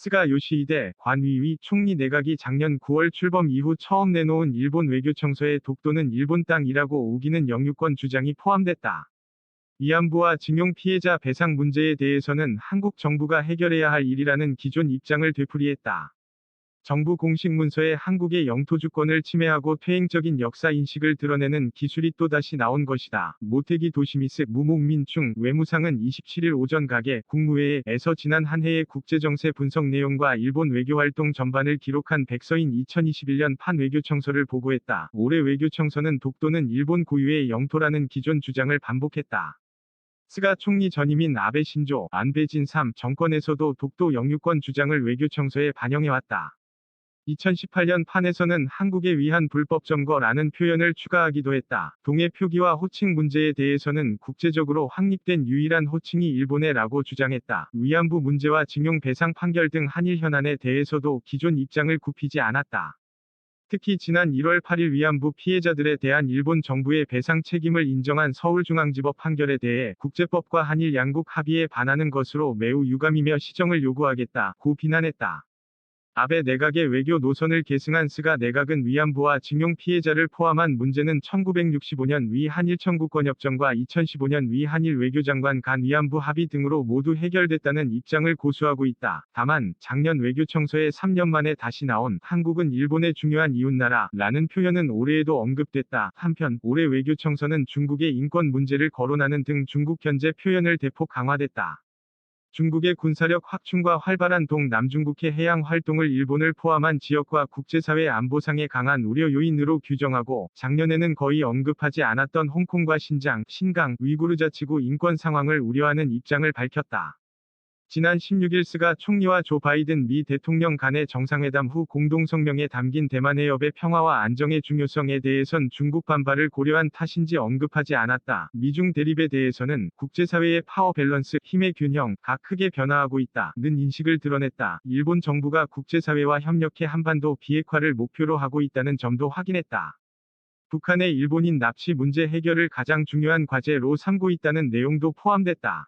스가 요시히데 관위위 총리 내각이 작년 9월 출범 이후 처음 내놓은 일본 외교청서의 독도는 일본 땅이라고 우기는 영유권 주장이 포함됐다. 위안부와 징용 피해자 배상 문제에 대해서는 한국 정부가 해결해야 할 일이라는 기존 입장을 되풀이했다. 정부 공식 문서에 한국의 영토 주권을 침해하고 퇴행적인 역사 인식을 드러내는 기술이 또다시 나온 것이다. 모태기 도시미스 무목민충 외무상은 27일 오전 가게 국무회의에서 지난 한 해의 국제정세 분석 내용과 일본 외교활동 전반을 기록한 백서인 2021년 판외교청서를 보고했다. 올해 외교청서는 독도는 일본 고유의 영토라는 기존 주장을 반복했다. 스가 총리 전임인 아베 신조, 안배진 3 정권에서도 독도 영유권 주장을 외교청서에 반영해왔다. 2018년 판에서는 한국에 의한 불법 점거라는 표현을 추가하기도 했다. 동해 표기와 호칭 문제에 대해서는 국제적으로 확립된 유일한 호칭이 일본해라고 주장했다. 위안부 문제와 징용 배상 판결 등 한일 현안에 대해서도 기존 입장을 굽히지 않았다. 특히 지난 1월 8일 위안부 피해자들에 대한 일본 정부의 배상 책임을 인정한 서울중앙지법 판결에 대해 국제법과 한일 양국 합의에 반하는 것으로 매우 유감이며 시정을 요구하겠다고 비난했다. 아베 내각의 외교 노선을 계승한 스가 내각은 위안부와 징용 피해자를 포함한 문제는 1965년 위 한일 청구권협정과 2015년 위 한일 외교장관 간 위안부 합의 등으로 모두 해결됐다는 입장을 고수하고 있다. 다만 작년 외교청서에 3년 만에 다시 나온 한국은 일본의 중요한 이웃나라라는 표현은 올해에도 언급됐다. 한편 올해 외교청서는 중국의 인권 문제를 거론하는 등 중국 견제 표현을 대폭 강화됐다. 중국의 군사력 확충과 활발한 동남중국해 해양 활동을 일본을 포함한 지역과 국제사회 안보상의 강한 우려 요인으로 규정하고 작년에는 거의 언급하지 않았던 홍콩과 신장, 신강, 위구르 자치구 인권 상황을 우려하는 입장을 밝혔다. 지난 16일 스가 총리와 조 바이든 미 대통령 간의 정상회담 후 공동성명에 담긴 대만 해협의 평화와 안정의 중요성에 대해선 중국 반발을 고려한 탓인지 언급하지 않았다. 미중 대립에 대해서는 국제사회의 파워 밸런스, 힘의 균형가 크게 변화하고 있다는 인식을 드러냈다. 일본 정부가 국제사회와 협력해 한반도 비핵화를 목표로 하고 있다는 점도 확인했다. 북한의 일본인 납치 문제 해결을 가장 중요한 과제로 삼고 있다는 내용도 포함됐다.